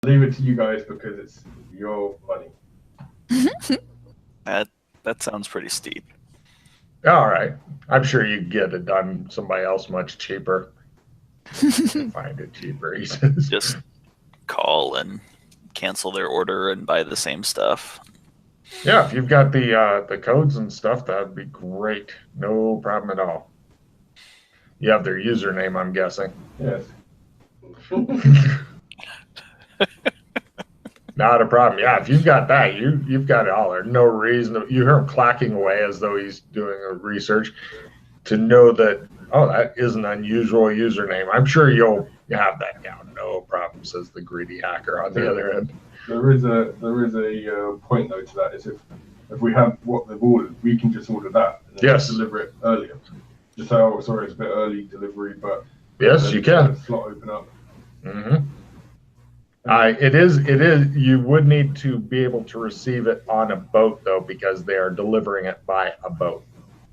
leave it to you guys because it's your money. That sounds pretty steep. All right. I'm sure you can get it done somebody else much cheaper. Find it cheaper, he says. Just call and cancel their order and buy the same stuff. Yeah, if you've got the codes and stuff, that'd be great. No problem at all. You have their username, I'm guessing. Yes. Not a problem. Yeah, if you've got that, you've got it all. There's no reason you hear him clacking away as though he's doing a research to know that, oh, that is an unusual username. I'm sure you'll have that down. No problem, says the greedy hacker on the other end. There is a point though to that. Is if we have what they've ordered, we can just order that and then deliver it earlier. Just say, oh, sorry, it's a bit early delivery, but yes, you can. Slot open up. Mm-hmm. It is. You would need to be able to receive it on a boat, though, because they are delivering it by a boat.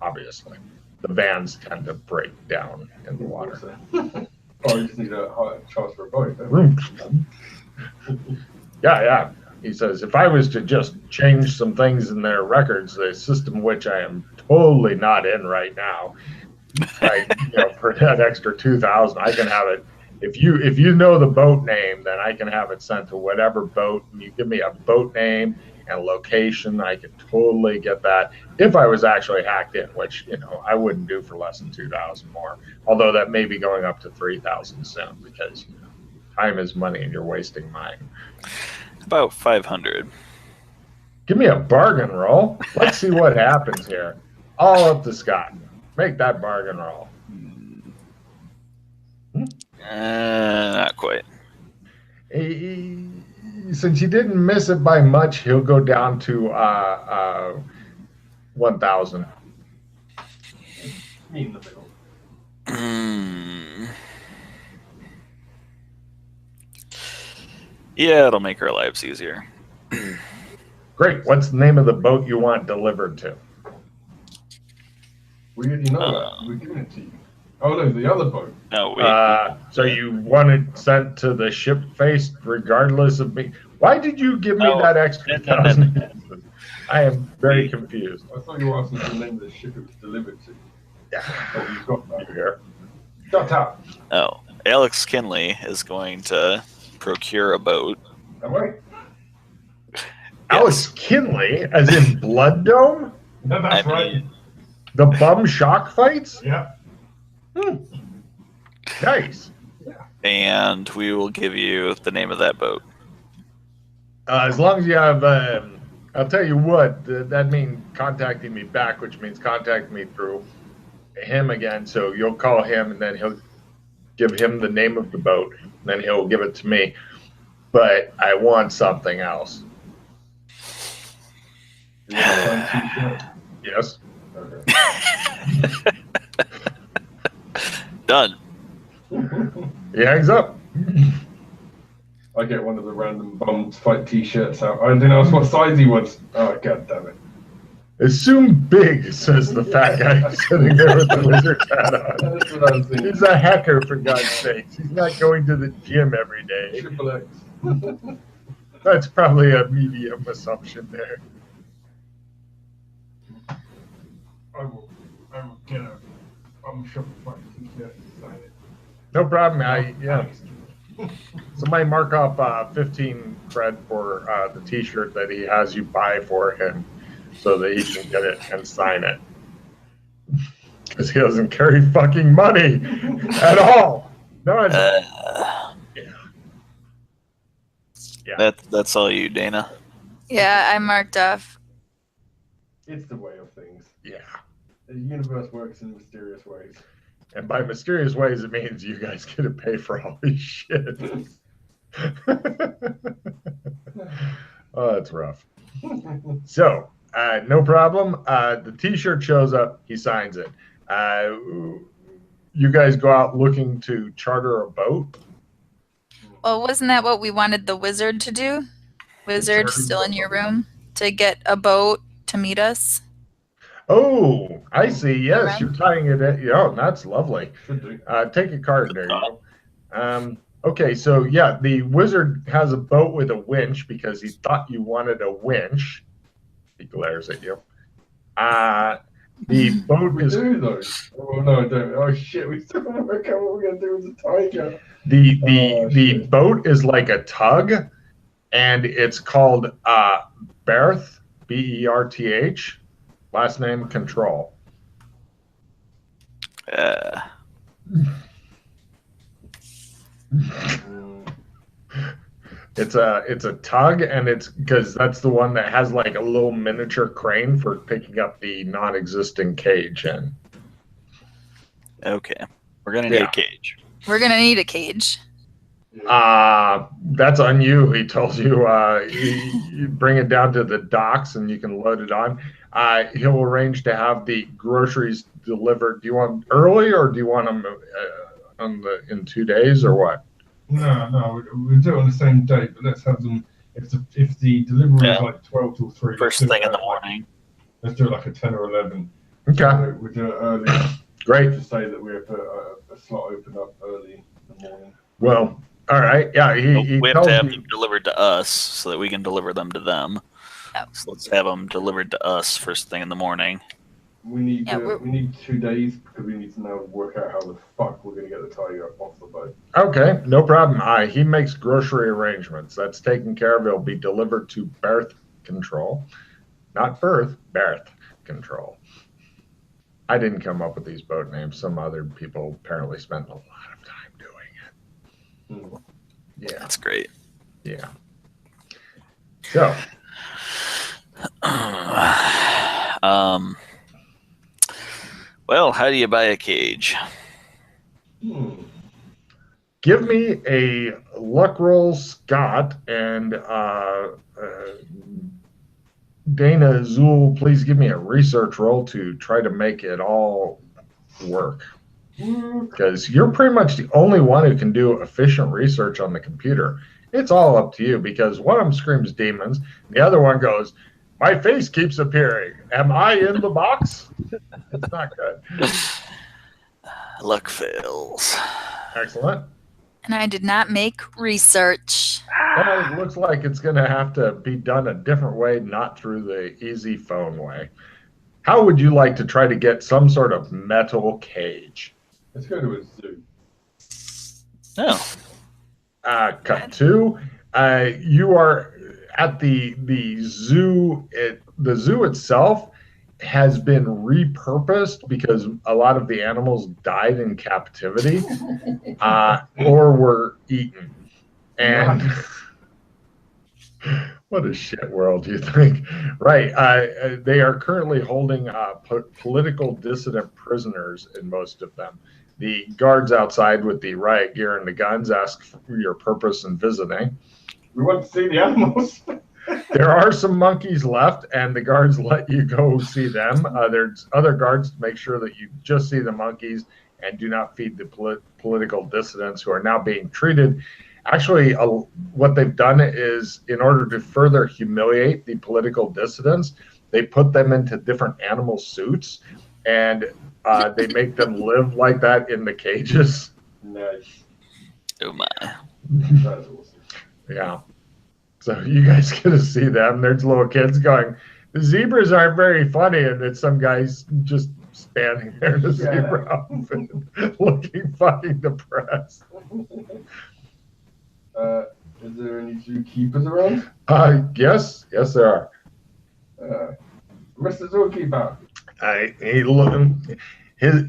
Obviously, the vans tend to break down in the water. Oh, you just need a higher charge for a boat. Yeah. He says, if I was to just change some things in their records, the system which I am totally not in right now, for that extra 2,000, I can have it. If you know the boat name, then I can have it sent to whatever boat. And you give me a boat name and location, I could totally get that. If I was actually hacked in, which I wouldn't do for less than 2,000 more. Although that may be going up to 3,000 soon because time is money and you're wasting mine. About 500. Give me a bargain roll. Let's see what happens here. All up to Scott. Make that bargain roll. Not quite. Since you didn't miss it by much, he'll go down to 1,000. In the middle. Yeah, it'll make our lives easier. Great. What's the name of the boat you want delivered to? We already know that. We're giving it to you. Oh, no, the other boat. No, so you want it sent to the ship face regardless of me? Why did you give me that extra 1,000? I am very confused. I thought you were asking the name of the ship it was delivered to. Yeah. Oh, you've got that. Here. Shut up. Oh, Alex Kinley is going to procure a boat. Am I? Alex Kinley, as in Blood Dome? No, that's right. The bum shock fights? Yeah. Nice. And we will give you the name of that boat. As long as you have, I'll tell you what, that means contacting me back, which means contact me through him again. So you'll call him and then he'll give him the name of the boat and then he'll give it to me. But I want something else. Yes. Okay. Done. He hangs up. I get one of the random bums fight t-shirts out. I didn't ask what size he was. Oh, god damn it. Assume big, says the fat guy sitting there with the lizard hat on. That's what I'm thinking. He's a hacker, for God's sakes. He's not going to the gym every day. Triple X. That's probably a medium assumption there. I will get a shop fight t-shirt and sign it. No problem. Somebody mark off 15 cred for the t-shirt that he has you buy for him so that he can get it and sign it. Because he doesn't carry fucking money at all. None. Yeah. That's all you, Dana. Yeah, I marked off. It's the way of things. Yeah. The universe works in mysterious ways. And by mysterious ways, it means you guys get to pay for all this shit. Oh, that's rough. So, no problem. The t-shirt shows up. He signs it. You guys go out looking to charter a boat? Well, wasn't that what we wanted the wizard to do? Wizard still in your room to get a boat to meet us? Oh, I see. Yes, you're tying it in. Oh, that's lovely. Should do. Take a card there. You go. Okay, so yeah, the wizard has a boat with a winch because he thought you wanted a winch. He glares at you. The boat We is. do though. Oh no, I don't. Oh shit, we still haven't worked out what we're gonna do with the tiger. The boat is like a tug, and it's called Berth, Berth. Last name Control. It's a tug, and it's because that's the one that has like a little miniature crane for picking up the non-existing cage in. Okay, we're gonna need a cage. We're gonna need a cage. That's on you. He tells you, you bring it down to the docks and you can load it on. He'll arrange to have the groceries delivered. Do you want early or do you want them in 2 days or what? No, we'll do it on the same date, but let's have them. If the delivery is like 12 till 3, first thing in the morning. Let's do it like a 10 or 11. Okay. So we'll do it early. Great. To say that we have a slot open up early in the morning. Well, all right. Yeah, we have to have them delivered to us so that we can deliver them to them. Oh. So let's have them delivered to us first thing in the morning. We need 2 days because we need to now work out how the fuck we're going to get the tiger off the boat. Okay, no problem. He makes grocery arrangements. That's taken care of. It'll be delivered to Berth Control. Not Berth, Berth Control. I didn't come up with these boat names. Some other people apparently spent a lot of time doing it. Yeah. That's great. Yeah. So. Well, how do you buy a cage? Give me a luck roll, Scott, and Dana Zool, please give me a research roll to try to make it all work. Because you're pretty much the only one who can do efficient research on the computer. It's all up to you because one of them screams demons. The other one goes, my face keeps appearing. Am I in the box? It's not good. Luck fails. Excellent. And I did not make research. Well, it looks like it's going to have to be done a different way, not through the easy phone way. How would you like to try to get some sort of metal cage? Let's go to a zoo. Oh. Cut two. You are at the zoo. The zoo itself has been repurposed because a lot of the animals died in captivity or were eaten. And what a shit world, you think? Right. They are currently holding political dissident prisoners in most of them. The guards outside with the riot gear and the guns ask for your purpose in visiting. We want to see the animals. There are some monkeys left, and the guards let you go see them. There's other guards to make sure that you just see the monkeys and do not feed the political dissidents who are now being treated. Actually, what they've done is, in order to further humiliate the political dissidents, they put them into different animal suits, and they make them live like that in the cages. Nice. Oh my. That's awesome. Yeah. So you guys get to see them. There's little kids going, the zebras aren't very funny, and it's some guys just standing there in a zebra outfit looking fucking depressed. Is there any zookeepers around? Yes, there are. Mr. Zookeeper.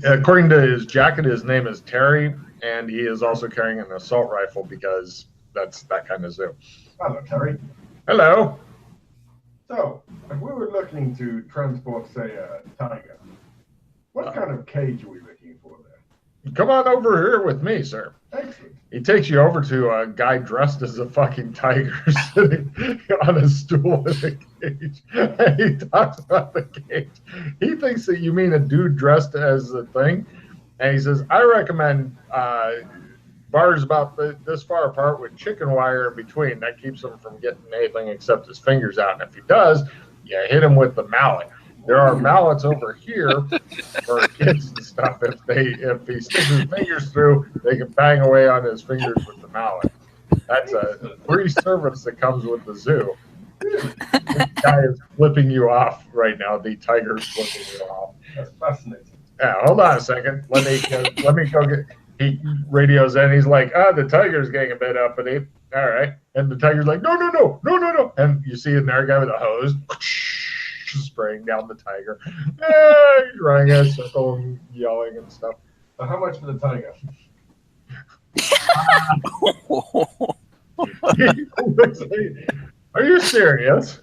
According to his jacket, his name is Terry, and he is also carrying an assault rifle because that's that kind of zoo. Hello, Terry. Hello. So, if we were looking to transport, say, a tiger, what kind of cage are we looking for there? Come on over here with me, sir. Excellent. He takes you over to a guy dressed as a fucking tiger sitting on a stool in a cage. And he talks about the cage. He thinks that you mean a dude dressed as a thing. And he says, I recommend bars about this far apart with chicken wire in between. That keeps him from getting anything except his fingers out. And if he does, you hit him with the mallet. There are mallets over here for kids and stuff. If he sticks his fingers through, they can bang away on his fingers with the mallet. That's a free service that comes with the zoo. This guy is flipping you off right now. The tiger's flipping you off. That's fascinating. Yeah, hold on a second. Let me go get. He radios in. He's like, the tiger's getting a bit uppity. All right, and the tiger's like, no, and you see another guy with a hose spraying down the tiger. He's running in a circle and yelling and stuff. So how much for the tiger? Are you serious?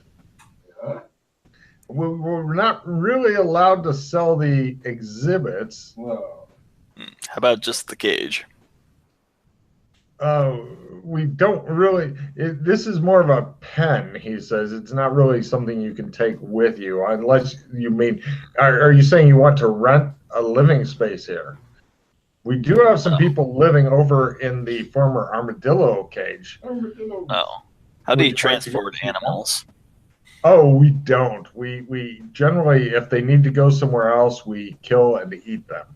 Yeah. We're not really allowed to sell the exhibits. No. How about just the cage? We don't really. This is more of a pen, he says. It's not really something you can take with you, unless you mean. Are you saying you want to rent a living space here? We do have some people living over in the former armadillo cage. Oh. How do you transport animals? Oh, we don't. We generally, if they need to go somewhere else, we kill and eat them.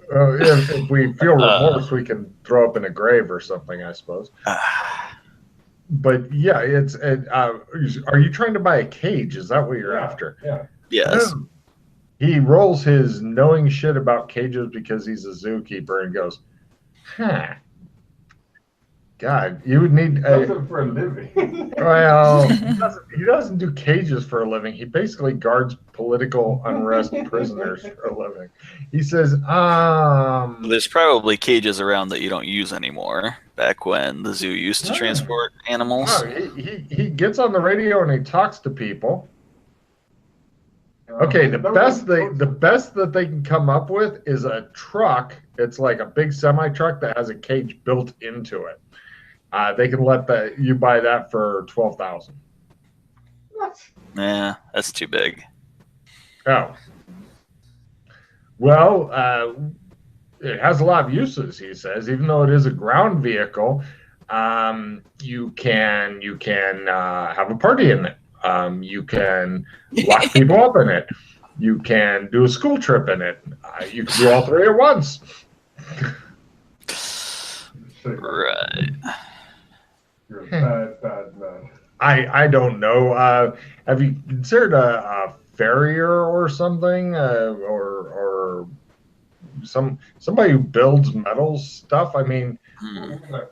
If we feel remorse, we can throw up in a grave or something, I suppose. But yeah, are you trying to buy a cage? Is that what you're after? Yeah. Yes. He rolls his knowing shit about cages because he's a zookeeper and goes, God, you would need for a living. Well, he doesn't do cages for a living. He basically guards political unrest prisoners for a living. He says, There's probably cages around that you don't use anymore. Back when the zoo used to transport animals. No, he gets on the radio and he talks to people. Okay, the best that they can come up with is a truck. It's like a big semi truck that has a cage built into it. They can let you buy that for $12,000. What? Yeah, that's too big. Oh. Well, it has a lot of uses, he says. Even though it is a ground vehicle, you can have a party in it. You can lock people up in it. You can do a school trip in it. You can do all three at once. Right. You're a bad man. I don't know. Have you considered a farrier or something, or somebody who builds metal stuff? I mean,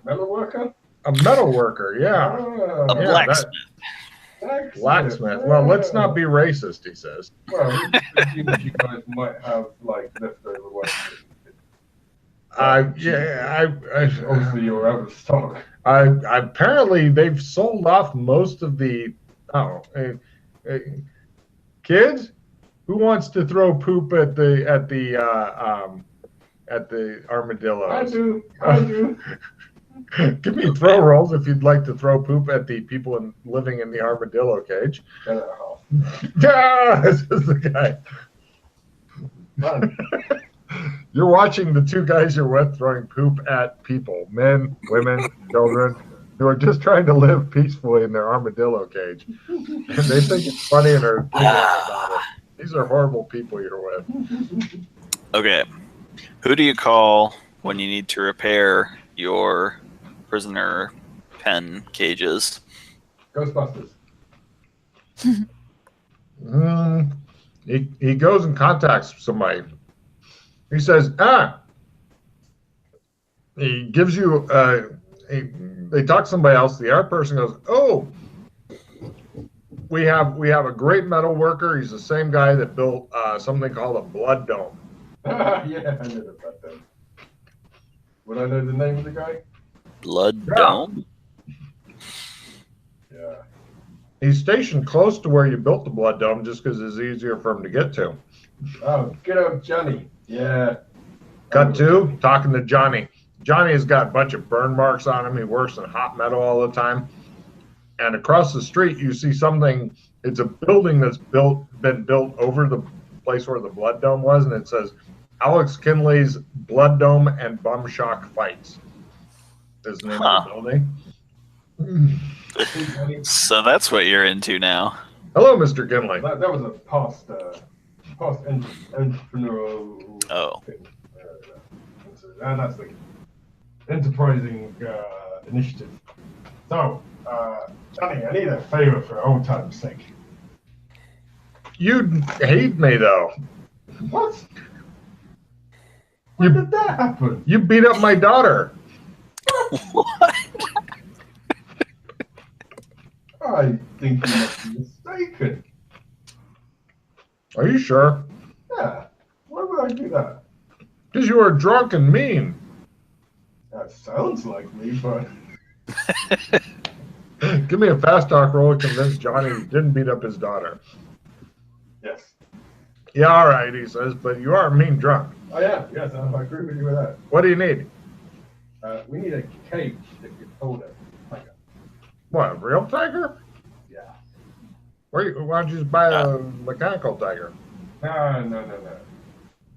Metal worker? A metal worker, yeah. Oh, A blacksmith. Blacksmith. Well, let's not be racist, he says. Well, even if you guys might have like leftover work. Obviously, you're out of stock. Apparently, they've sold off most of the. Kids, who wants to throw poop at the armadillos? I do. Give me throw rolls if you'd like to throw poop at the people living in the armadillo cage. This is the guy. You're watching the two guys you're with throwing poop at people, men, women, children, who are just trying to live peacefully in their armadillo cage. And they think it's funny and are giggling about it. These are horrible people you're with. Okay. Who do you call when you need to repair your prisoner pen cages? Ghostbusters. He goes and contacts somebody. He says, he gives you, they talk to somebody else. The other person goes, oh, we have a great metal worker. He's the same guy that built something called a blood dome. Yeah, I know about that. Would I know the name of the guy? Blood Dome? Yeah. He's stationed close to where you built the blood dome just because it's easier for him to get to. Oh, get up, Johnny. Yeah. Cut to talking to Johnny. Johnny has got a bunch of burn marks on him. He works in hot metal all the time. And across the street, you see something. It's a building that's been built over the place where the blood dome was, and it says Alex Kinley's Blood Dome and Bum Shock Fights is the name of the building. So that's what you're into now. Hello, Mr. Kinley. That was a past entrepreneurial thing. That's the enterprising initiative. So, Johnny, I need a favor for old time's sake. You hate me, though. What? When did that happen? You beat up my daughter. What? I think you must be mistaken. Are you sure? Yeah. Why would I do that? Because you were drunk and mean. That sounds like me, but... Give me a fast talk roll to convince Johnny he didn't beat up his daughter. Yes. Yeah, all right, he says, but you are a mean drunk. I am. Yes, I agree with you with that. What do you need? We need a cage that can hold a tiger. What, a real tiger? Yeah. Why don't you just buy a mechanical tiger? No.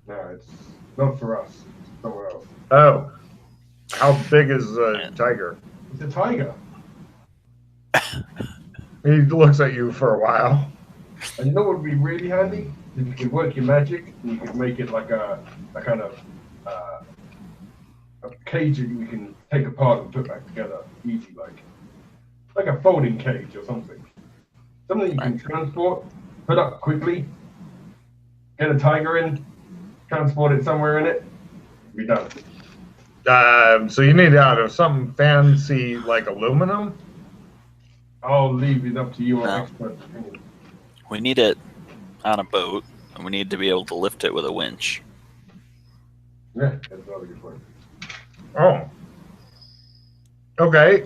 No, it's not for us. It's someone else. Oh. How big is a tiger? It's a tiger. He looks at you for a while. And you know what would be really handy? If you could work your magic, and you could make it like a kind of a cage that you can take apart and put back together easy, like a folding cage or something. Something you can transport, put up quickly, get a tiger in, transport it somewhere in it, be done. So you need out of something fancy like aluminum? I'll leave it up to you on expert opinion. We need it on a boat, and we need to be able to lift it with a winch. Yeah, that's not a good point. Oh. Okay.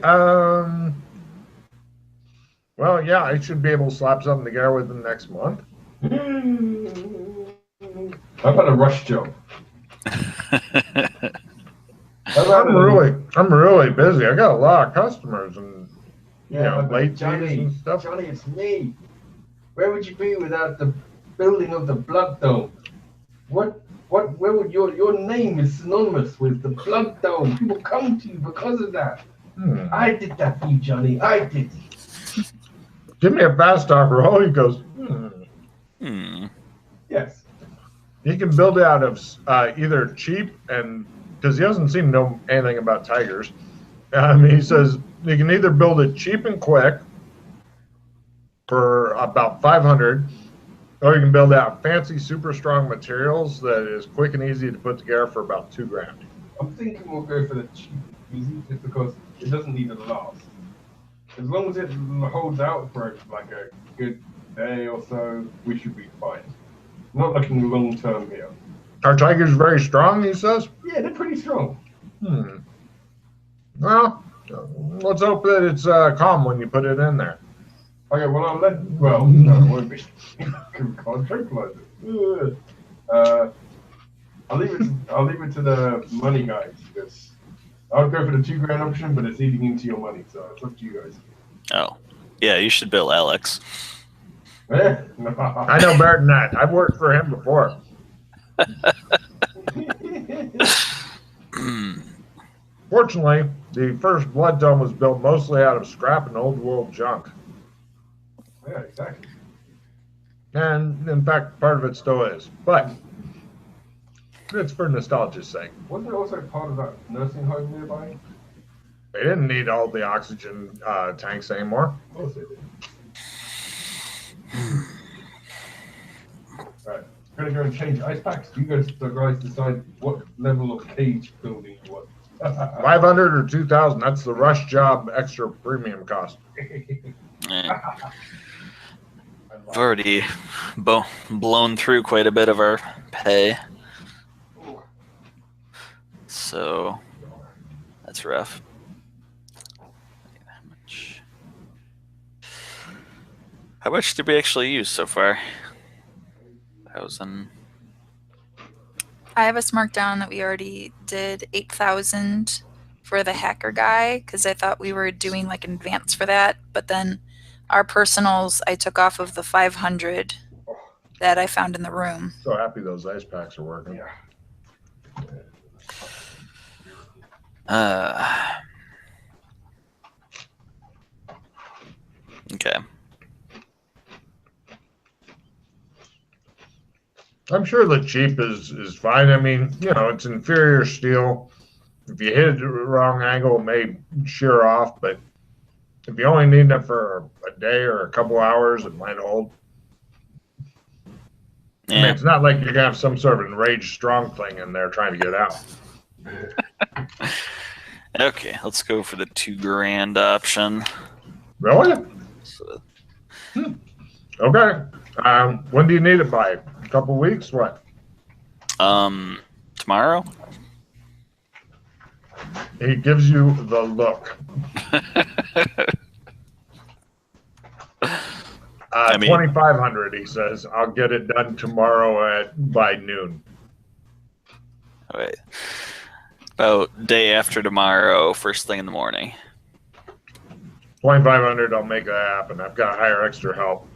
Well, yeah, I should be able to slap something together within the next month. How about a rush job? I'm really busy. I got a lot of customers and late fees and stuff. Johnny, it's me. Where would you be without the building of the Blood Dome? Where would your name is synonymous with the Blood Dome? People come to you because of that. I did that for you, Johnny. I did. Give me a fast talk roll. He goes, Yes. He can build it out of either cheap and because he doesn't seem to know anything about tigers. He says you can either build it cheap and quick for about 500, or you can build out fancy, super strong materials that is quick and easy to put together for about $2,000. I'm thinking we'll go for the cheap and easy just because it doesn't need to last. As long as it holds out for like a good day or so, we should be fine. Not looking long term here. Are tigers very strong, he says? Yeah, they're pretty strong. Well, let's hope that it's calm when you put it in there. Okay, well, no, it won't be. Can't tranquilize it. I'll leave it to the money guys because I would go for the $2,000 option, but it's eating into your money, so it's up to you guys. Oh, yeah, you should bill Alex. No. I know better than that. I've worked for him before. Fortunately, the first Blood Dome was built mostly out of scrap and old world junk. Yeah, exactly. And in fact, part of it still is. But it's for nostalgia's sake. Wasn't it also part of that nursing home nearby? They didn't need all the oxygen tanks anymore. Of course they did. Right. I'm gonna go and change ice packs. You guys decide what level of cage building you want. 500 or 2,000. That's the rush job extra premium cost. Yeah. I've already blown through quite a bit of our pay, so that's rough. How much did we actually use so far? 1,000. I have us marked down that we already did 8,000 for the hacker guy because I thought we were doing like an advance for that, but then our personals I took off of the 500 that I found in the room. So happy those ice packs are working. Yeah. Okay. I'm sure the cheap is fine. I mean, it's inferior steel. If you hit it at the wrong angle, it may shear off, but if you only need it for a day or a couple hours, it might hold. Yeah. I mean, it's not like you're gonna have some sort of enraged strong thing in there trying to get out. Okay, let's go for the $2,000 option. Really? So, Okay. When do you need it by? A couple weeks? What? tomorrow? He gives you the look. I mean- 2,500. He says, "I'll get it done tomorrow by noon." All right. About day after tomorrow, first thing in the morning. 2,500. I'll make that happen. I've got to hire extra help.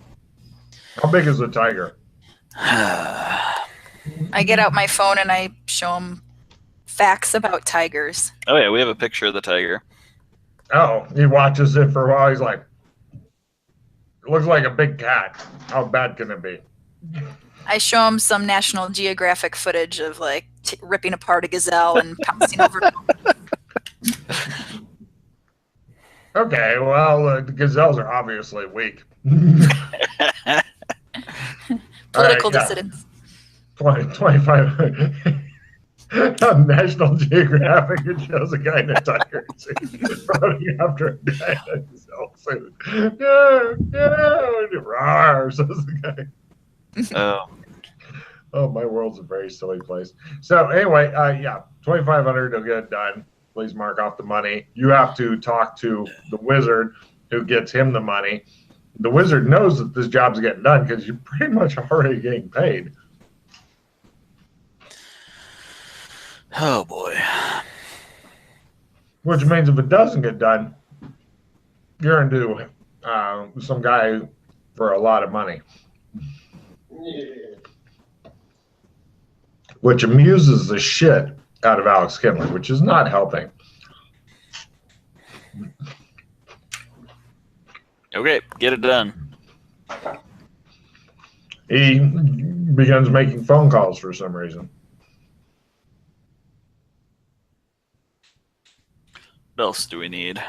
How big is the tiger? I get out my phone and I show him facts about tigers. Oh yeah, we have a picture of the tiger. Oh, he watches it for a while. He's like, "It looks like a big cat. How bad can it be?" I show him some National Geographic footage of like ripping apart a gazelle and pouncing over. Okay, well, the gazelles are obviously weak. Political All right, yeah. dissidents. 2,500. On National Geographic, it shows a guy in a tiger suit running after a guy in a gazelle suit. Yeah, roar, says the guy. Oh, Oh, my world's a very silly place. So anyway, yeah, 2,500 will get it done. Please mark off the money. You have to talk to the wizard who gets him the money. The wizard knows that this job's getting done because you're pretty much already getting paid. oh boy. Which means if it doesn't get done, you're into some guy for a lot of money. Which amuses the shit out of Alex Kinley, which is not helping. Okay, get it done. He begins making phone calls for some reason. What else do we need?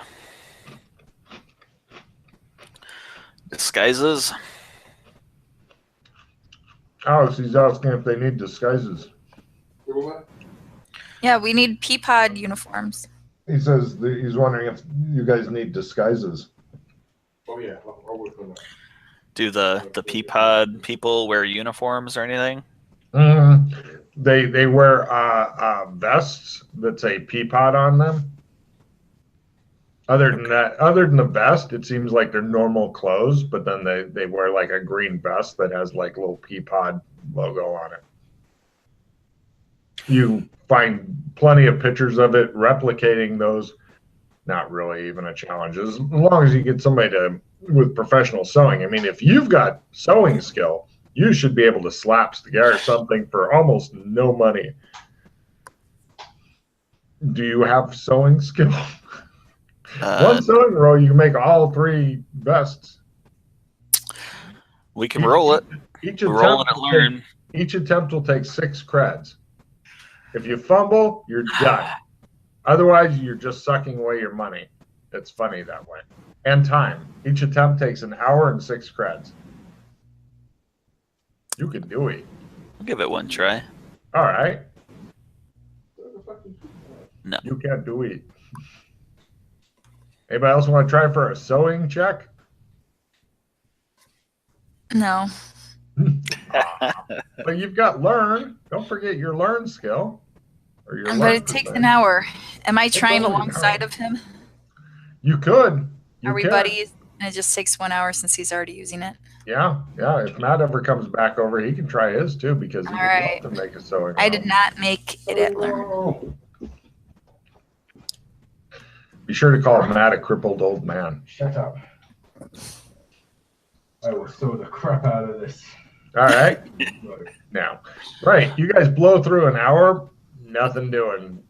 Disguises? Alex, he's asking if they need disguises. Yeah, we need Peapod uniforms. He says he's wondering if you guys need disguises. Oh yeah, I'll work on that. Do the Peapod people wear uniforms or anything? They wear vests that say Peapod on them. Other than that, other than the vest, it seems like they're normal clothes, but then they wear like a green vest that has like a little Peapod logo on it. You find plenty of pictures of it replicating those. Not really even a challenge, as long as you get somebody with professional sewing. I mean, if you've got sewing skill, you should be able to slap together something for almost no money. Do you have sewing skill? One sewing roll, you can make all 3 vests. We can roll it. Roll it and learn. Each attempt will take 6 creds. If you fumble, you're done. Otherwise, you're just sucking away your money. It's funny that way. And time. Each attempt takes an hour and 6 creds. You can do it. I'll give it one try. All right. No. You can't do it. Anybody else want to try for a sewing check? No. But you've got learn. Don't forget your learn skill. Or your But learn it takes thing. an hour. Am I trying only an alongside hour. of him? You could. You Are we can. buddies? And it just takes 1 hour since he's already using it. Yeah, yeah. If Matt ever comes back over, he can try his too because he All would right. love to make a sewing. I roll. did not make it at learn. Oh, Be sure to call Matt a crippled old man. shut up. I will sew the crap out of this. All right. Right. Now, right. You guys blow through an hour, nothing doing.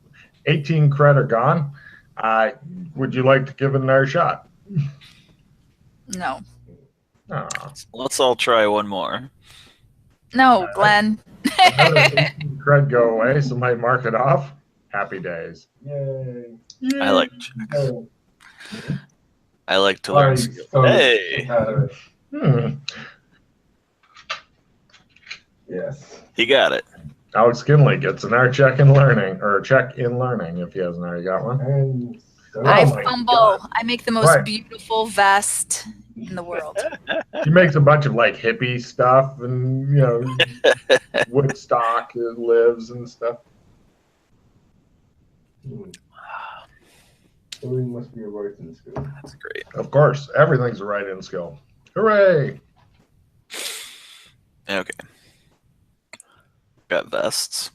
18 cred are gone. Would you like to give it another shot? No. Ah. Let's all try one more. No, Glenn. Another 18 cred go away. Somebody mark it off. Happy days. Yay. I like checks. I like to learn skills. Hey, Yes. he got it. Alex Kinley gets an art check in learning, or check in learning if he hasn't already got one. And so I my fumble. God. I make the most beautiful vest in the world. She makes a bunch of like hippie stuff and Woodstock lives and stuff. Sewing must be a writing skill. That's great. Of course, everything's a write-in skill. Hooray! Okay. Got vests.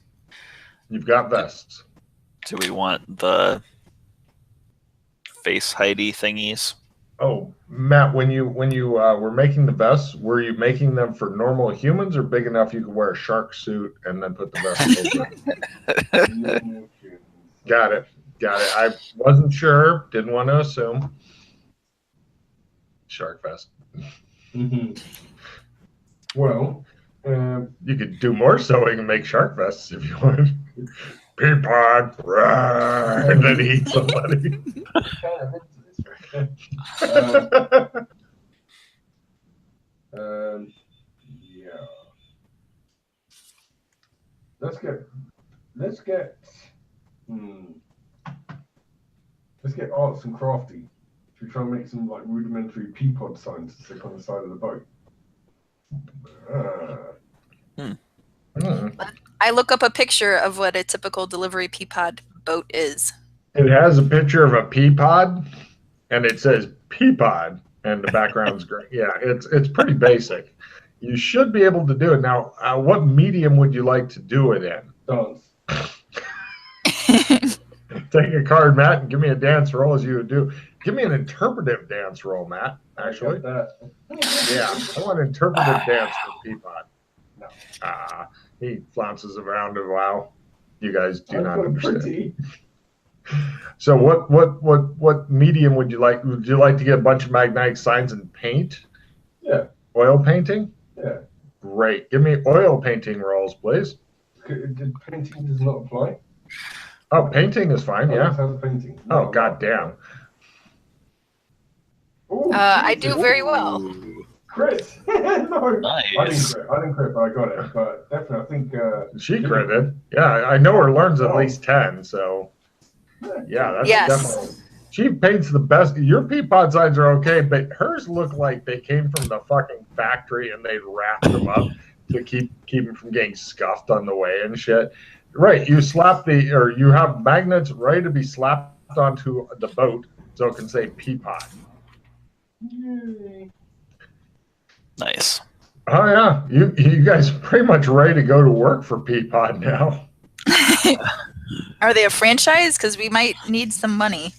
You've got vests. Do we want the face hidey thingies? Oh, Matt, when you were making the vests, were you making them for normal humans or big enough you could wear a shark suit and then put the vest over? Got it. I wasn't sure. Didn't want to assume. Shark vest. Well, you could do more sewing and make shark vests if you want. Peapod, and then eat somebody. Yeah. Let's get arts and crafty. Should we try and make some like rudimentary peapod signs to stick on the side of the boat? I look up a picture of what a typical delivery peapod boat is. It has a picture of a peapod, and it says peapod, and the background's great. Yeah, it's pretty basic. You should be able to do it. Now, what medium would you like to do it in? Dance. Take a card, Matt, and give me a dance roll as you would do. Give me an interpretive dance roll, Matt, actually. Yeah, I want an interpretive dance for Peapod. No. He flounces around a while. You guys do not understand. So what medium would you like? Would you like to get a bunch of magnetic signs and paint? Yeah. Oil painting? Yeah. Great. Give me oil painting rolls, please. Did painting does not apply? Oh, painting is fine, yeah. Painting. Oh, goddamn. I do very well. Chris. No. Nice. I didn't crit, but I got it. But definitely, I think she critted. Yeah, I know her learns at least 10, so yeah, that's definitely. She paints the best. Your Peapod signs are okay, but hers look like they came from the fucking factory and they wrapped them up to keep them from getting scuffed on the way and shit. Right, you have magnets ready to be slapped onto the boat so it can say Peapod. Yay. Nice. Oh yeah, you guys are pretty much ready to go to work for Peapod now. Are they a franchise? Because we might need some money.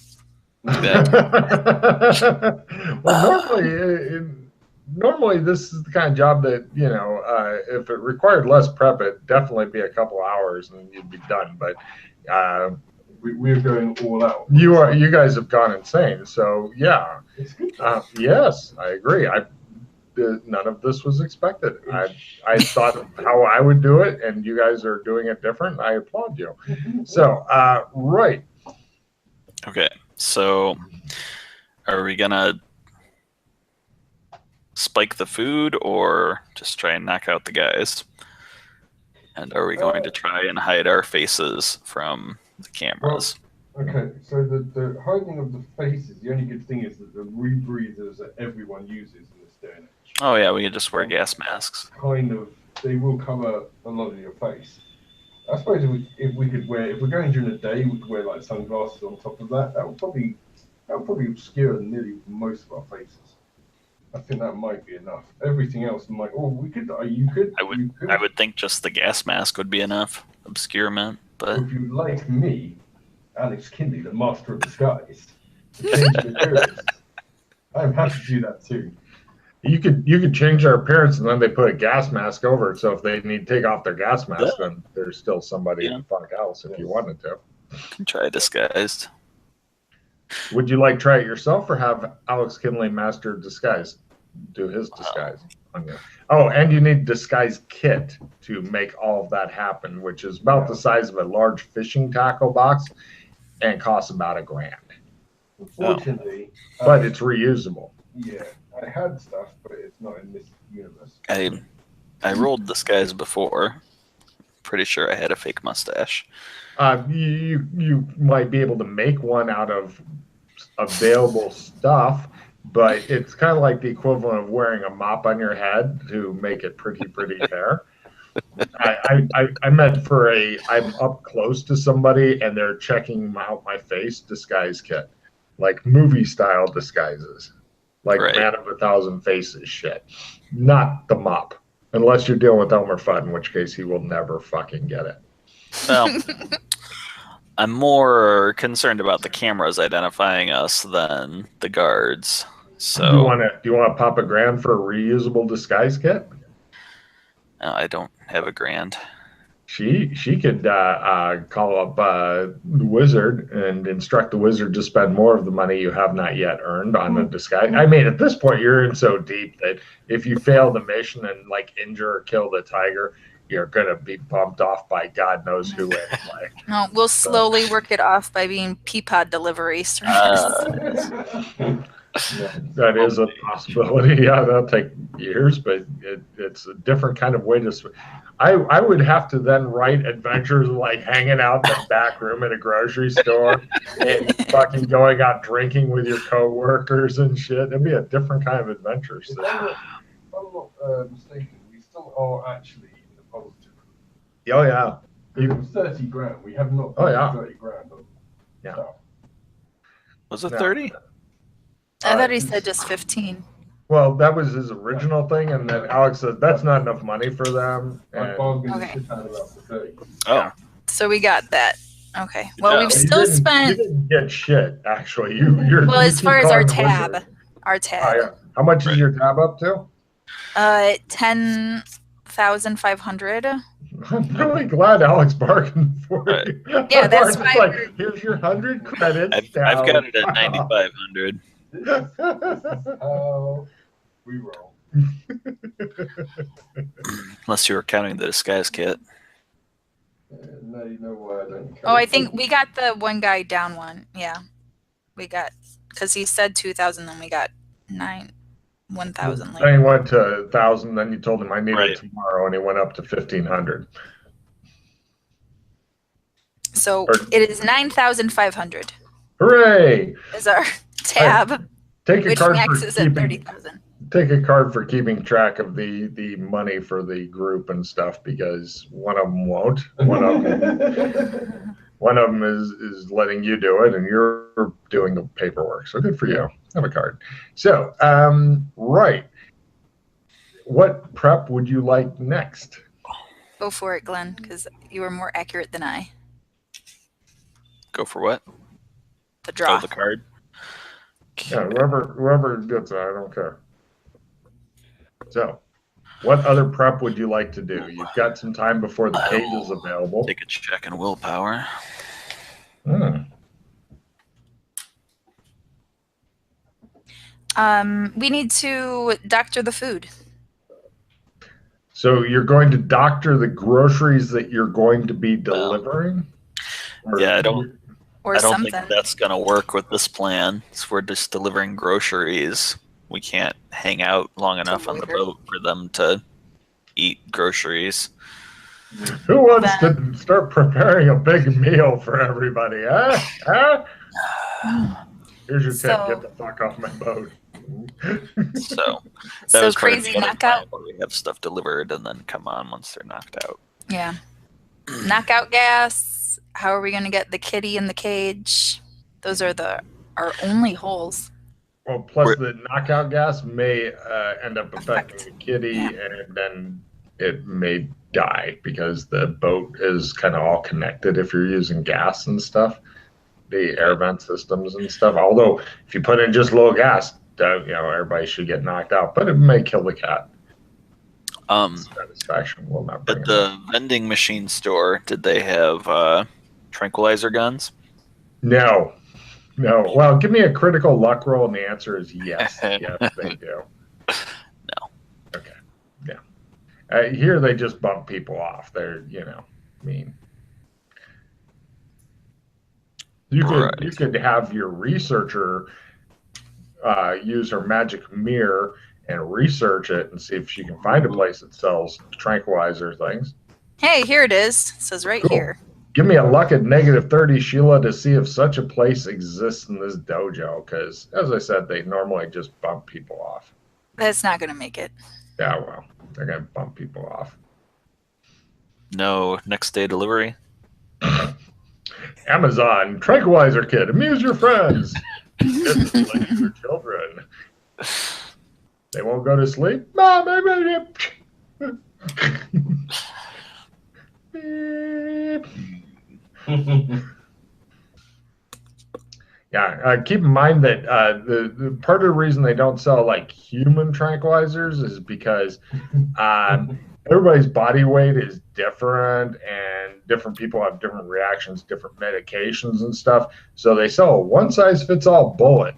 Well, normally this is the kind of job that if it required less prep, it'd definitely be a couple hours and you'd be done. But we're going all out. You guys have gone insane. So yeah, it's good. Yes, I agree. None of this was expected. I thought of how I would do it, and you guys are doing it different. I applaud you. So right. Okay. So, are we gonna spike the food or just try and knock out the guys? And are we going to try and hide our faces from the cameras? Well, okay, so the hiding of the faces, the only good thing is that the rebreathers that everyone uses in this day and age. Oh yeah, we can just wear gas masks. They will cover a lot of your face. I suppose if we're going during the day, we could wear like sunglasses on top of that. That would probably obscure nearly most of our faces. I think that might be enough. Everything else might. Oh, we could. You could. I would think just the gas mask would be enough obscurement. But if you like me, Alex Kinley, the master of disguise, to change the appearance, I'm happy to do that too. You could change our appearance and then they put a gas mask over it. So if they need to take off their gas mask, then there's still somebody in the fuck else if you wanted to. Try disguised. Would you like to try it yourself or have Alex Kinley master disguise? Do his disguise on you. Oh, and you need disguise kit to make all of that happen, which is about the size of a large fishing tackle box and costs about $1,000. Unfortunately, But it's reusable. yeah, I had stuff, but it's not in this universe. I rolled disguise before. Pretty sure I had a fake mustache. You might be able to make one out of available stuff, but it's kind of like the equivalent of wearing a mop on your head to make it pretty fair. I meant for I'm up close to somebody and they're checking out my face disguise kit, like movie style disguises, like Right. Man of 1,000 Faces shit, not the mop, unless you're dealing with Elmer Fudd, in which case he will never fucking get it. Well, I'm more concerned about the cameras identifying us than the guards. So Do you want to pop $1,000 for a reusable disguise kit? I don't have $1,000. She could call up the wizard and instruct the wizard to spend more of the money you have not yet earned on a disguise. I mean, at this point, you're in so deep that if you fail the mission and like injure or kill the tiger, you're gonna be bumped off by God knows who anyway. No, we'll slowly work it off by being Peapod delivery service. That is a possibility. Yeah, that'll take years, but it's a different kind of way to. I would have to then write adventures like hanging out in the back room at a grocery store and fucking going out drinking with your coworkers and shit. It'd be a different kind of adventure. If I'm not mistaken, we still are actually in the positive. Oh yeah. It was $30,000. We have not Oh, yeah. $30,000 on Yeah. stuff. Was it Yeah. 30? I thought he said just 15. Well, that was his original thing, and then Alex said that's not enough money for them. I And bargained Okay. shit out of that for 30. Oh, So we got that. Okay. Well, job. we've you still didn't- spent. You didn't get shit, actually. You're. Well, you as keep far as our calling the tab, wizard. our tab, How much is your tab up to? 10,500. I'm really glad Alex bargained for you. Yeah, that's Alex is why like, here's your 100 credits. I've got it at now." 9,500. This is how we roll. Unless you were counting the disguise kit. Now you know why I don't. Oh, I think we got the one guy down one. Yeah, we got because he said 2,000, then we got 1,000 Then later. he went to 1,000. Then you told him I need Right. it tomorrow, and he went up to 1,500. So it is 9,500 Hooray! is our tab, Take a which card maxes for at keeping. 30,000. Take a card for keeping track of the money for the group and stuff because one of them won't. One of them is letting you do it, and you're doing the paperwork. So good for you. Have a card. So right, what prep would you like next? Go for it, Glenn, because you were more accurate than I. Go for what? The draw. Oh, the card. Yeah, whoever gets it, I don't care. So, what other prep would you like to do? You've got some time before the cage is available. Take a check on willpower. We need to doctor the food. So you're going to doctor the groceries that you're going to be delivering? Or- Yeah, I don't Or something. think that's going to work with this plan. So we're just delivering groceries. We can't hang out long enough on the loiter. boat for them to eat groceries. Who wants to start preparing a big meal for everybody? Huh? Here's your tip. So- Get the fuck off my boat. So that So was part of crazy the other knockout. plan, where we have stuff delivered and then come on once they're knocked out. Yeah. Knockout gas. How are we going to get the kitty in the cage? Those are our only holes. Well, plus the knockout gas may end up affecting the kitty, and then it may die because the boat is kind of all connected if you're using gas and stuff, the air vent systems and stuff. Although if you put in just low gas, everybody should get knocked out, but it may kill the cat. Satisfaction will not bring At it the up. vending machine store, did they have tranquilizer guns? No, No. Well, give me a critical luck roll, and the answer is yes. Yes, they do. No. Okay. Yeah. Here they just bump people off. They're, mean. You could have your researcher use her magic mirror and research it and see if she can find a place that sells tranquilizer things. Hey, here it is. It says right here. Give me a luck at -30, Sheila, to see if such a place exists in this dojo. Because, as I said, they normally just bump people off. That's not going to make it. Yeah, well, they're going to bump people off. No next day delivery. Amazon tranquilizer kit. Amuse your friends. Get your children. They won't go to sleep. Mom, Yeah, keep in mind that the part of the reason they don't sell like human tranquilizers is because everybody's body weight is different, and different people have different reactions, different medications and stuff. So they sell a one-size-fits-all bullet.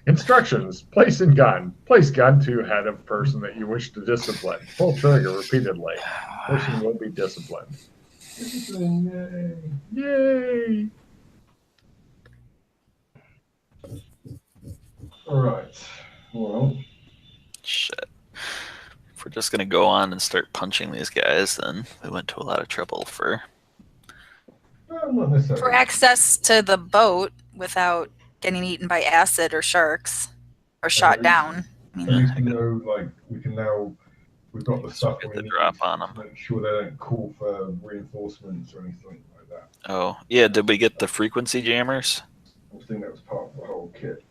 Instructions: place gun to head of person that you wish to discipline. Pull trigger repeatedly. Person will be disciplined. Yay! All right. Well, Shit. If we're just gonna go on and start punching these guys, then we went to a lot of trouble for. not necessarily. For access to the boat without getting eaten by acid or sharks or shot least- down. I At mean, least we know, like, we can now. We've got the stuff Get we the need drop on to 'em. make sure they don't call for reinforcements or anything like that. Oh yeah, did we get the frequency jammers? I think that was part of the whole kit.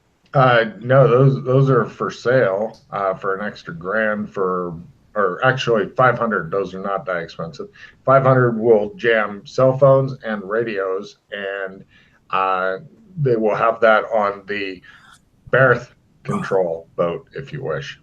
No, those are for sale for an extra grand or actually 500. Those are not that expensive. 500 will jam cell phones and radios, and they will have that on the Berth control boat if you wish.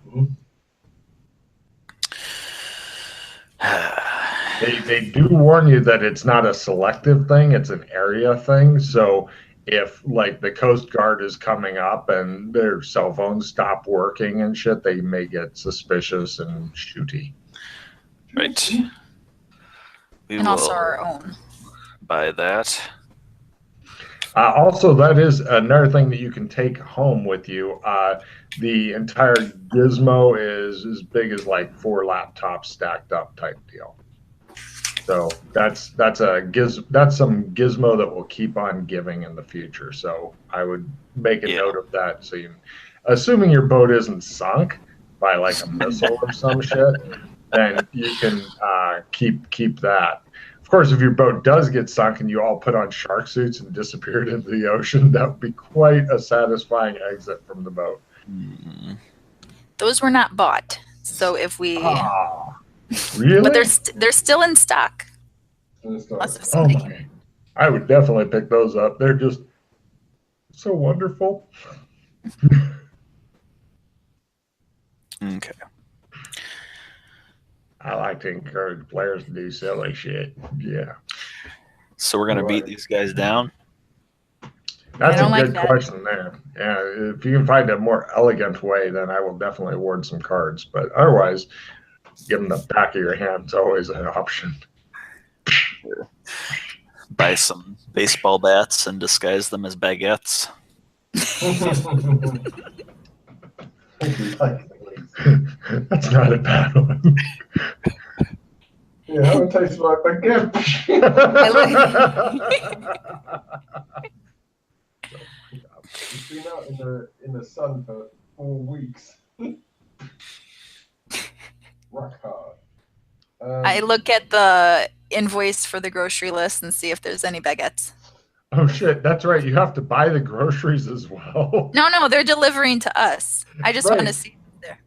They do warn you that it's not a selective thing, it's an area thing. So if like the Coast Guard is coming up and their cell phones stop working and shit, they may get suspicious and shooty. Right. We and also will our own. buy that. Also, that is another thing that you can take home with you. The entire gizmo is as big as like 4 laptops stacked up type deal. So that's some gizmo that will keep on giving in the future. So I would make a note of that. So assuming your boat isn't sunk by like a missile or some shit, then you can keep that. Of course, if your boat does get sunk and you all put on shark suits and disappeared into the ocean, that would be quite a satisfying exit from the boat. Those were not bought. So if we... Really? But they're still in stock. Oh my! I would definitely pick those up. They're just so wonderful. Okay. I like to encourage players to do silly shit. Yeah. So we're gonna beat these guys down. That's a like good that. question there. Yeah, if you can find a more elegant way, then I will definitely award some cards. But otherwise, give them the back of your hand. It's always an option. Buy some baseball bats and disguise them as baguettes. That's not a bad one. Yeah, how it tastes like baguette. It's been out in the sun for 4 weeks. Rock hard. I look at the invoice for the grocery list and see if there's any baguettes. Oh shit, that's right. You have to buy the groceries as well. No, they're delivering to us. I just want to see if they're there.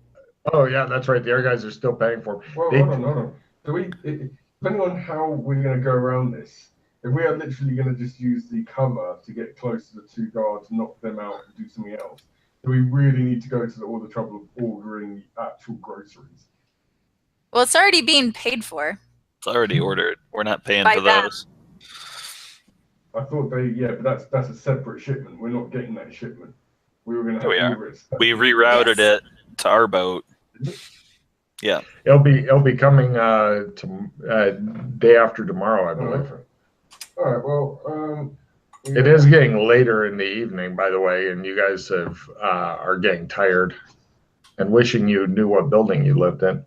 Oh yeah, that's right. The other guys are still paying for them. Well, hold on. So depending on how we're going to go around this, if we are literally going to just use the cover to get close to the 2 guards, knock them out, and do something else, do we really need to go to all the trouble of ordering actual groceries? Well, it's already being paid for. It's already ordered. We're not paying By for them. those. I thought but that's a separate shipment. We're not getting that shipment. We were going to have We are. Uber. We rerouted it to our boat. Yeah. It'll be coming day after tomorrow, I believe. Okay. All right. Well, It is getting later in the evening, by the way, and you guys are getting tired and wishing you knew what building you lived in.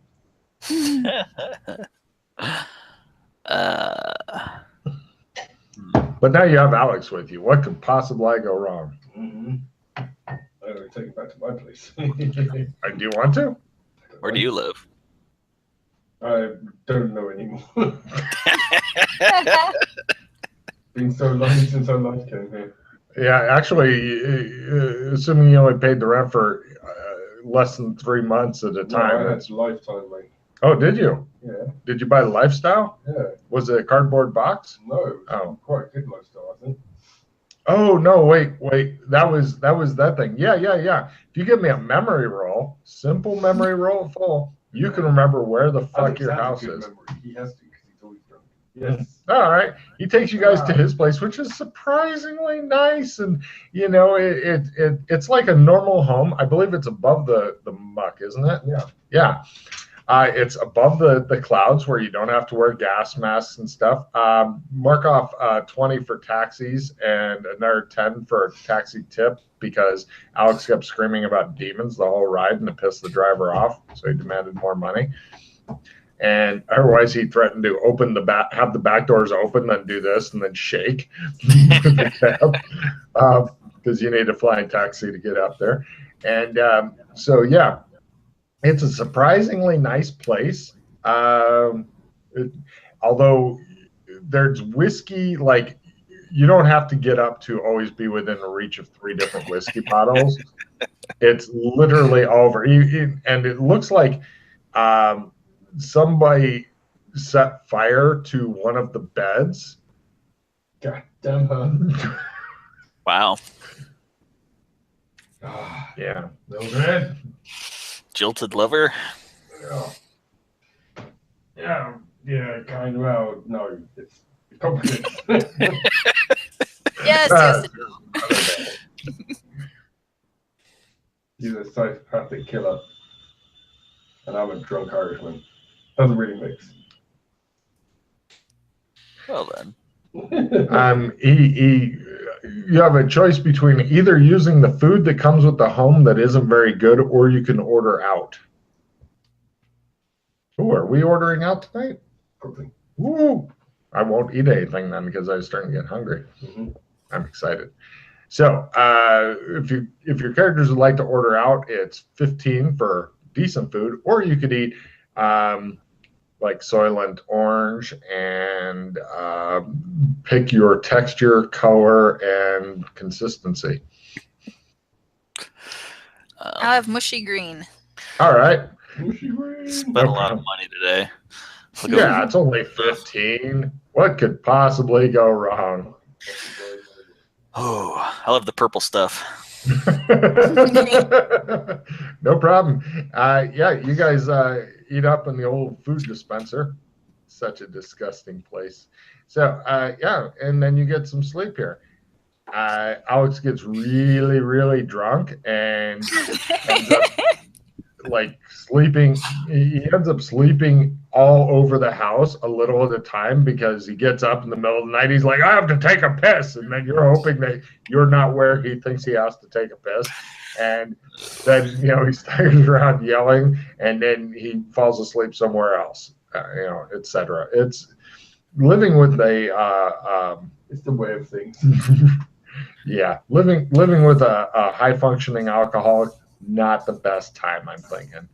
But now you have Alex with you. What could possibly go wrong? Mm-hmm. I'm going to take it back to my place. Do you want to? Where do you live? I don't know anymore. Been so long since I last came here. Yeah, actually, assuming you only paid the rent for less than 3 months at a time. No, I had lifetime, mate. Oh, did you? Yeah. Did you buy the lifestyle? Yeah. Was it a cardboard box? No. Oh. Quite a good lifestyle, I think. Oh no! Wait. That was that thing. Yeah. If you give me a memory roll, simple memory roll full, you can remember where the fuck your house is. Memory. He has to because he's always drunk. Yes. All right. He takes you guys to his place, which is surprisingly nice, and you know it's like a normal home. I believe it's above the muck, isn't it? Yeah. Yeah. It's above the clouds where you don't have to wear gas masks and stuff. Mark off 20 for taxis and another 10 for a taxi tip because Alex kept screaming about demons the whole ride and it pissed the driver off, so he demanded more money. And otherwise, he threatened to have the back doors open, then do this, and then shake with the cab because you need a flying taxi to get up there. And so, yeah. It's a surprisingly nice place. Although there's whiskey, like you don't have to get up to always be within the reach of 3 different whiskey bottles. It's literally over. And it looks like somebody set fire to one of the beds. God damn her. Wow. Yeah. No good. Jilted liver? Yeah, kind of. Well, no, it's complicated. Yes. He's a psychopathic killer, and I'm a drunk Irishman. Doesn't really mix. Well then. You have a choice between either using the food that comes with the home that isn't very good, or you can order out. Oh, are we ordering out tonight? Probably. Woo! I won't eat anything then because I was starting to get hungry. Mm-hmm. I'm excited. So, if your characters would like to order out, it's 15 for decent food, or you could eat like Soylent orange and pick your texture, color, and consistency. I'll have mushy green. All right. Spent a lot of money today. Yeah, it's only 15. What could possibly go wrong? Oh, I love the purple stuff. No problem. Yeah, you guys eat up in the old food dispenser. Such a disgusting place. So, yeah, and then you get some sleep here. Alex gets really, really drunk and ends up like sleeping. He ends up sleeping all over the house a little at a time because he gets up in the middle of the night. He's like, I have to take a piss. And then you're hoping that you're not where he thinks he has to take a piss. And then, he staggers around yelling and then he falls asleep somewhere else, etc. It's living with it's the way of things. Yeah. Living with a high functioning alcoholic, not the best time, I'm thinking.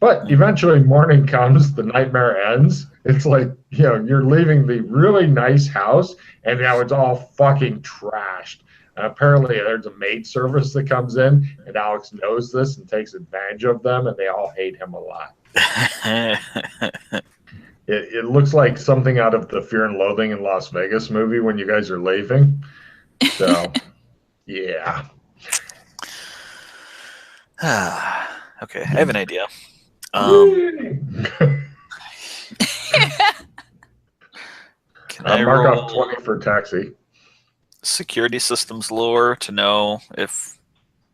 But eventually morning comes, the nightmare ends. It's like, you're leaving the really nice house and now it's all fucking trashed. And apparently there's a maid service that comes in and Alex knows this and takes advantage of them and they all hate him a lot. It looks like something out of the Fear and Loathing in Las Vegas movie when you guys are leaving. So, yeah. Okay, I have an idea. Can I mark roll... off 20 for taxi. security systems lore to know if,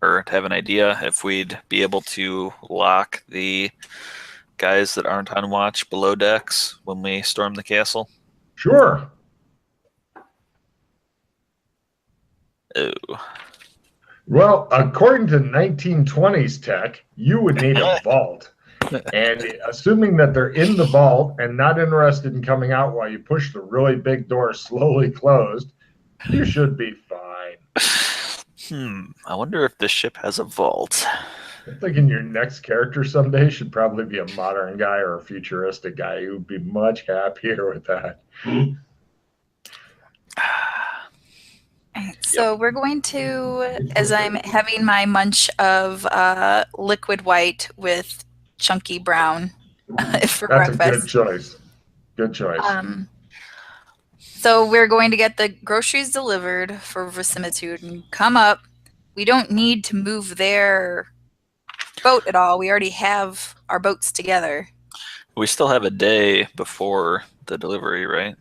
or to have an idea if we'd be able to lock the guys that aren't on watch below decks when we storm the castle? Sure. Oh. Well, according to 1920s tech, you would need a vault. And assuming that they're in the vault and not interested in coming out while you push the really big door slowly closed, you should be fine. I wonder if this ship has a vault. I'm thinking your next character someday should probably be a modern guy or a futuristic guy. You would be much happier with that. So we're going to, as I'm having my munch of liquid white with chunky brown for That's breakfast. a good choice. Good choice. So we're going to get the groceries delivered for verisimilitude and come up. We don't need to move their boat at all. We already have our boats together. We still have a day before the delivery, right?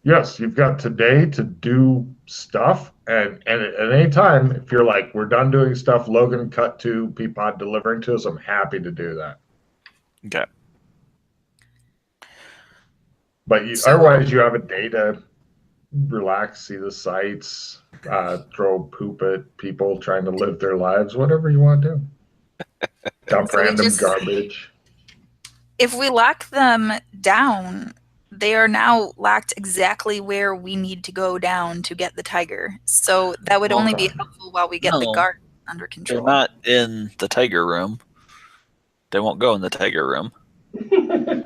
Yes, you've got today to do stuff, and at any time, if you're like, we're done doing stuff, Logan cut to Peapod delivering to us, I'm happy to do that. Okay. But otherwise, you have a day to relax, see the sights, throw poop at people trying to live their lives, whatever you want to do. Dump So random garbage. If we lock them down, they are now locked exactly where we need to go down to get the tiger. So that would only be helpful while we get the guard under control. They're not in the tiger room. They won't go in the tiger room.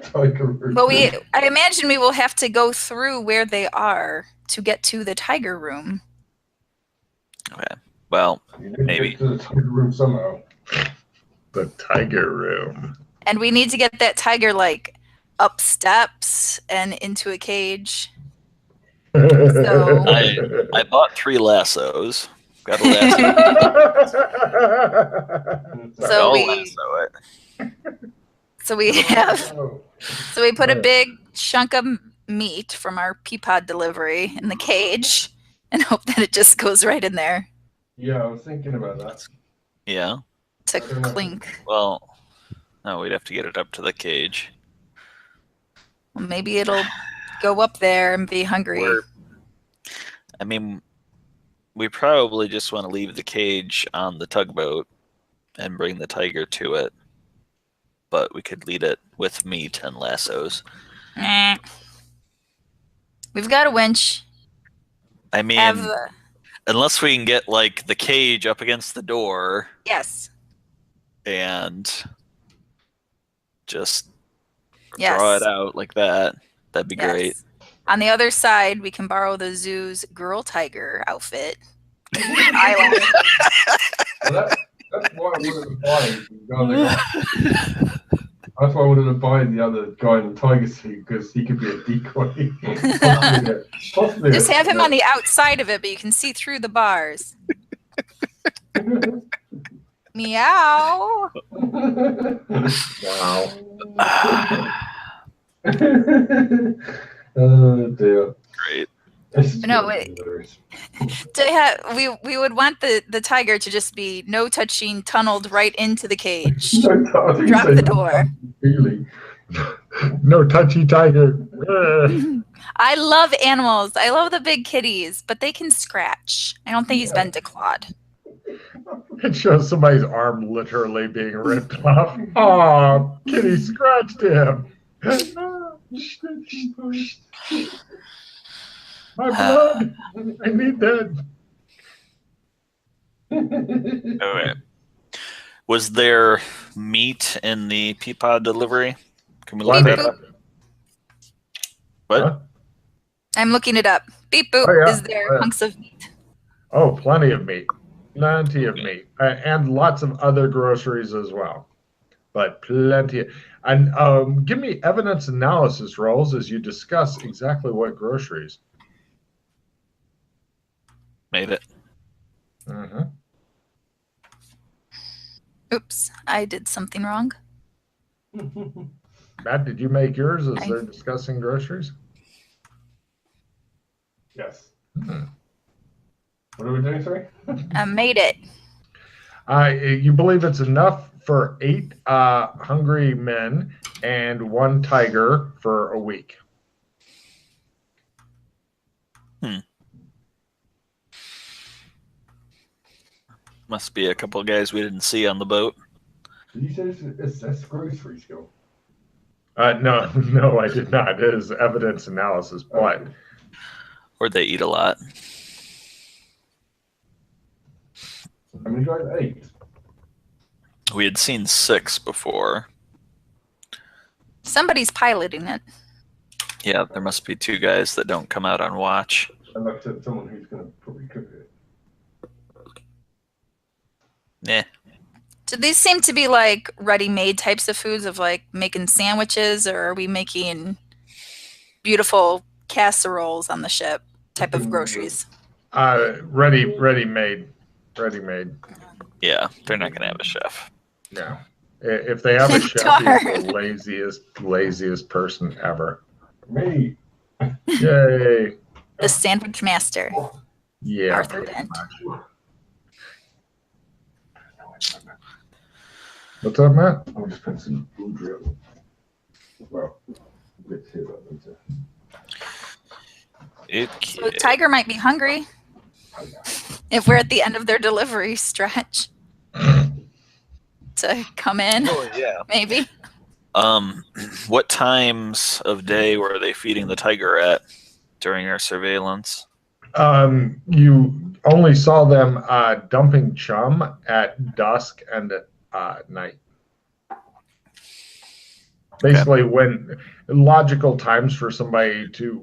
Tiger room. But I imagine we will have to go through where they are to get to the tiger room. Okay. Well, maybe. Get to the tiger room somehow. The tiger room. And we need to get that tiger, like, up steps and into a cage. So I bought 3 lassos. Got a lasso. So I'll we- lasso it. So we put a Right. big chunk of meat from our Peapod delivery in the cage and hope that it just goes right in there Yeah, I was thinking about that. Yeah. to clink. Well, no, we'd have to get it up to the cage. Well, maybe it'll go up there and be hungry. I mean, we probably just want to leave the cage on the tugboat and bring the tiger to it. But we could lead it with meat and lassos. We've got a winch. I mean, unless we can get like the cage up against the door Yes. and just Yes. draw it out like that, that'd be Yes. great. On the other side, we can borrow the zoo's girl tiger outfit. Eyeliner. Well, that's why I wanted to buy the other. That's why I wanted to buy the other guy in the tiger suit, because he could be a decoy. Possibly Just have him on the outside of it, but you can see through the bars. Meow. Wow. Oh dear. Great. No, wait. We would want the tiger to just be no touching, tunneled right into the cage. Drop the door. Really? No touchy tiger. I love animals. I love the big kitties, but they can scratch. I don't think he's been declawed. It shows somebody's arm literally being ripped off. Oh, kitty scratched him. My blood. I need that. Okay. Was there meat in the Peapod delivery? Can we look Plenty. that up? What? Huh? I'm looking it up. Beep boop. Oh, yeah. Is there hunks of meat? Oh, plenty of meat. Plenty of meat. And lots of other groceries as well. But plenty. And give me evidence analysis rolls as you discuss exactly what groceries. Made it. Mm-hmm. Oops, I did something wrong. Matt, did you make yours as they're discussing groceries? Yes. Hmm. What are we doing, sorry? I made it. You believe it's enough for 8 hungry men and 1 tiger for a week. Must be a couple of guys we didn't see on the boat. Did you say it's grocery skill? No, I did not. It is evidence analysis, but Or they eat a lot. How many guys? 8. We had seen 6 before. Somebody's piloting it. Yeah, there must be 2 guys that don't come out on watch. And like I said, someone who's going to probably cook it. Nah. Do these seem to be like ready-made types of foods of like making sandwiches, or are we making beautiful casseroles on the ship type of groceries? ready-made. Yeah, they're not going to have a chef. No. If they have a chef, he's the laziest person ever. Me. Yay. The sandwich master, Yeah. Arthur Dent. What's up, Matt? I'm just putting some food drill. Well, let's hear that later. So Tiger might be hungry if we're at the end of their delivery stretch to come in. Oh, yeah. Maybe. What times of day were they feeding the tiger at during our surveillance? You only saw them dumping chum at dusk and at night. Basically, when logical times for somebody to,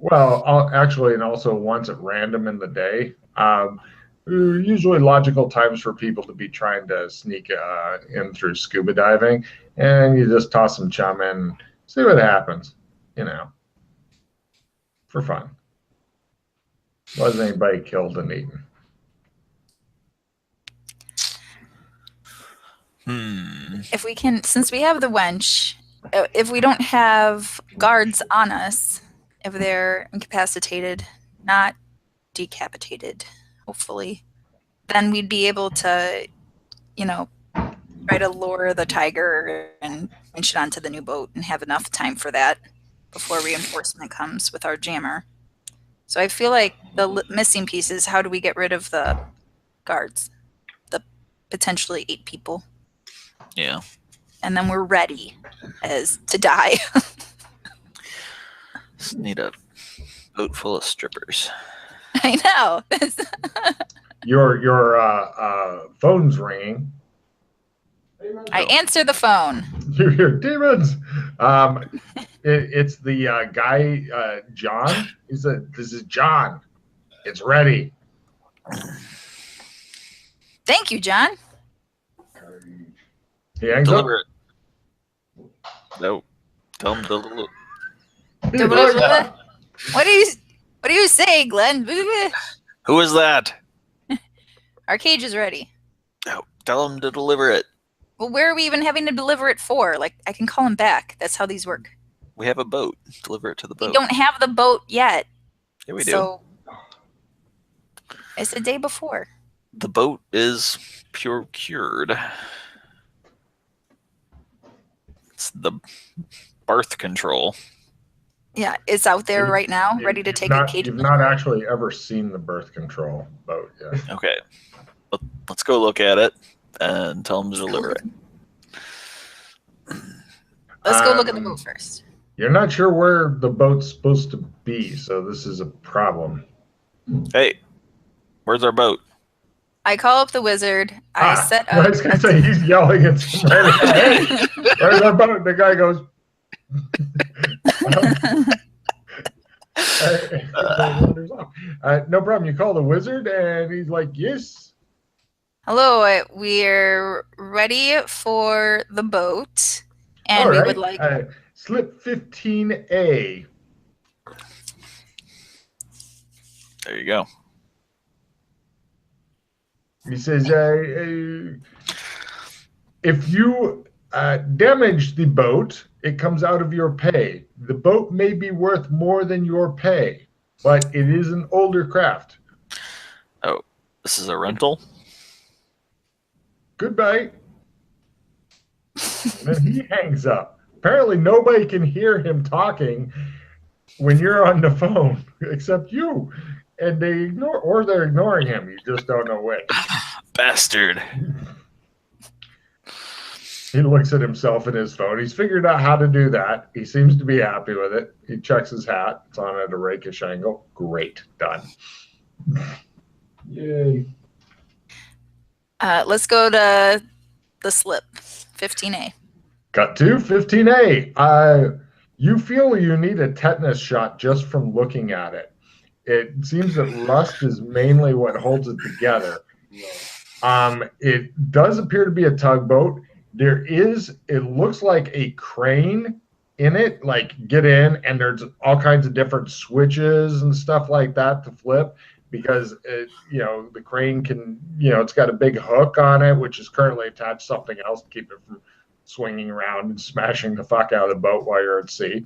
actually, and also once at random in the day, usually logical times for people to be trying to sneak in through scuba diving, and you just toss some chum in, see what happens, for fun. Wasn't anybody killed and eaten. If we can, since we have the wench, if we don't have guards on us, if they're incapacitated, not decapitated, hopefully, then we'd be able to, try to lure the tiger and winch it onto the new boat and have enough time for that before reinforcement comes with our jammer. So I feel like the missing piece is how do we get rid of the guards, the potentially 8 people. Yeah. And then we're ready to die. Just need a boat full of strippers. I know. Your phone's ringing. I answer the phone. You hear demons. It's the guy, John. He said, "This is John. It's ready." Thank you, John. He hangs up. Deliver it. No. Tell him to What do you say, Glenn? Who is that? Our cage is ready. No. Tell him to deliver it. Well, where are we even having to deliver it for? Like, I can call him back. That's how these work. We have a boat. Deliver it to the boat. We don't have the boat yet. Yeah, we do. So it's the day before. The boat is pure cured. It's the birth control. Yeah, it's out there right now, ready to take a cage. You've not actually ever seen the birth control boat yet. Okay. Let's go look at it and tell them to deliver it. Let's go look at the boat first. You're not sure where the boat's supposed to be, so this is a problem. Hey, where's our boat? I call up the wizard. I set up. I was going to say, he's yelling at somebody. Hey, where's our boat? The guy goes, no problem. You call the wizard, and he's like, yes. Hello, we're ready for the boat, and we would like slip 15A. There you go. He says, if you damage the boat, it comes out of your pay. The boat may be worth more than your pay, but it is an older craft. Oh, This is a rental. Goodbye. And then he hangs up. Apparently, nobody can hear him talking when you're on the phone except you. And they're ignoring him. You just don't know which. Bastard. He looks at himself in his phone. He's figured out how to do that. He seems to be happy with it. He checks his hat. It's on at a rakish angle. Great. Done. Yay. Let's go to the slip, 15A. Cut to 15A. You feel you need a tetanus shot just from looking at it. It seems that rust is mainly what holds it together. It does appear to be a tugboat. It looks like a crane in it, like get in, and there's all kinds of different switches and stuff like that to flip because the crane can, it's got a big hook on it, which is currently attached to something else to keep it from swinging around and smashing the fuck out of the boat while you're at sea.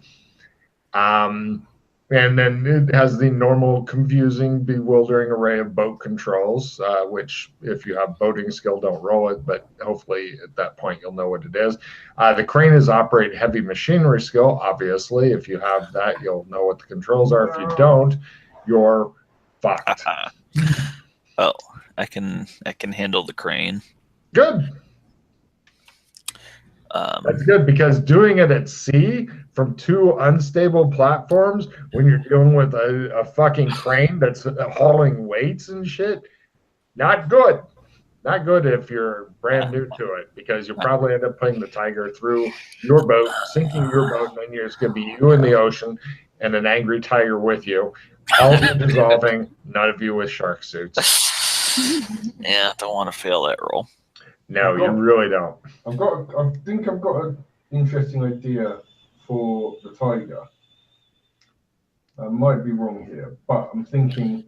And then it has the normal confusing, bewildering array of boat controls, which if you have boating skill, don't roll it, but hopefully at that point you'll know what it is. The crane is operate heavy machinery skill. Obviously, if you have that, you'll know what the controls are. If you don't, you're fucked. Well, I can handle the crane. Good. That's good because doing it at sea from two unstable platforms when you're dealing with a fucking crane that's hauling weights and shit, not good. Not good if you're brand new to it because you'll probably end up putting the Tiger through your boat, sinking your boat, and then it's going to be you in the ocean and an angry tiger with you, all of you dissolving, none of you with shark suits. Yeah, don't want to fail that roll. No, you really don't. I think I've got an interesting idea for the Tiger. I might be wrong here, but I'm thinking,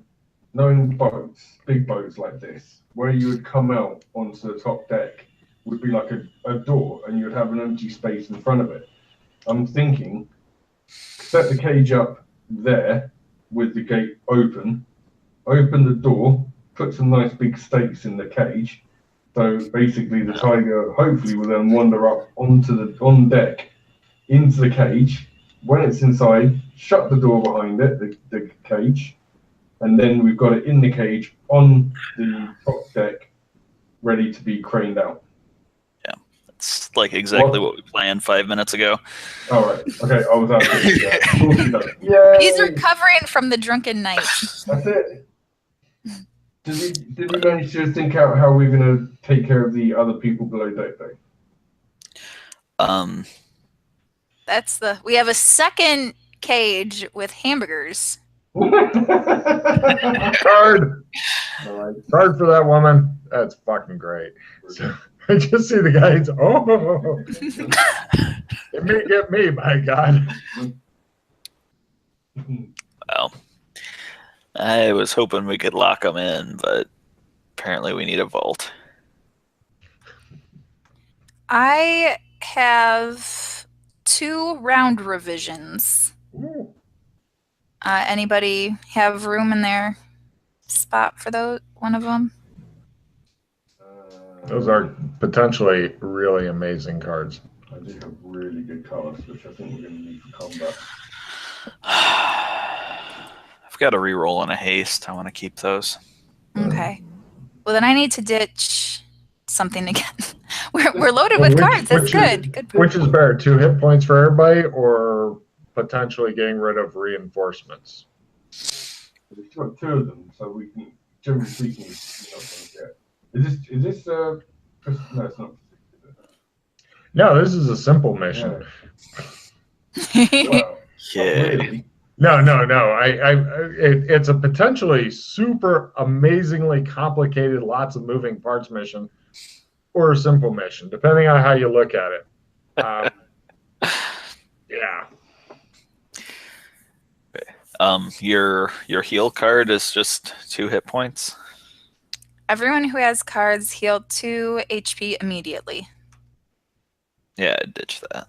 knowing boats, big boats like this, where you would come out onto the top deck would be like a door, and you would have an empty space in front of it. I'm thinking, set the cage up there with the gate open the door, put some nice big stakes in the cage. So basically, the Tiger hopefully will then wander up on deck into the cage. When it's inside, shut the door behind it, the cage, and then we've got it in the cage on the top deck, ready to be craned out. Yeah, that's like exactly what we planned 5 minutes ago. All right. Okay, I was out. Yeah. He's recovering from the drunken night. That's it. Did we manage to think out how we're going to take care of the other people below deck, though? We have a second cage with hamburgers. Card. All right. Card for that woman. That's fucking great. So I just see the guys. Oh, it may get me, my God. Well, I was hoping we could lock them in, but apparently we need a vault. I have 2 round revisions. Anybody have room in their spot for one of them? Those are potentially really amazing cards. I do have really good cards, which I think we're going to need for combat. I've got a reroll and a haste. I want to keep those. Okay. Well, then I need to ditch something again. We're loaded with cards. That's good. Good. Which is better, 2 hit points for everybody, or potentially getting rid of reinforcements? We've got 2 of them, so we can, generally speaking, we're not going to get. Is this no, it's not. No, this is a simple mission. Yeah. Well, Yeah. really. No. It's a potentially super amazingly complicated, lots of moving parts mission, or a simple mission, depending on how you look at it. Yeah. Your heal card is just 2 hit points. Everyone who has cards heal 2 HP immediately. Yeah, I'd ditch that.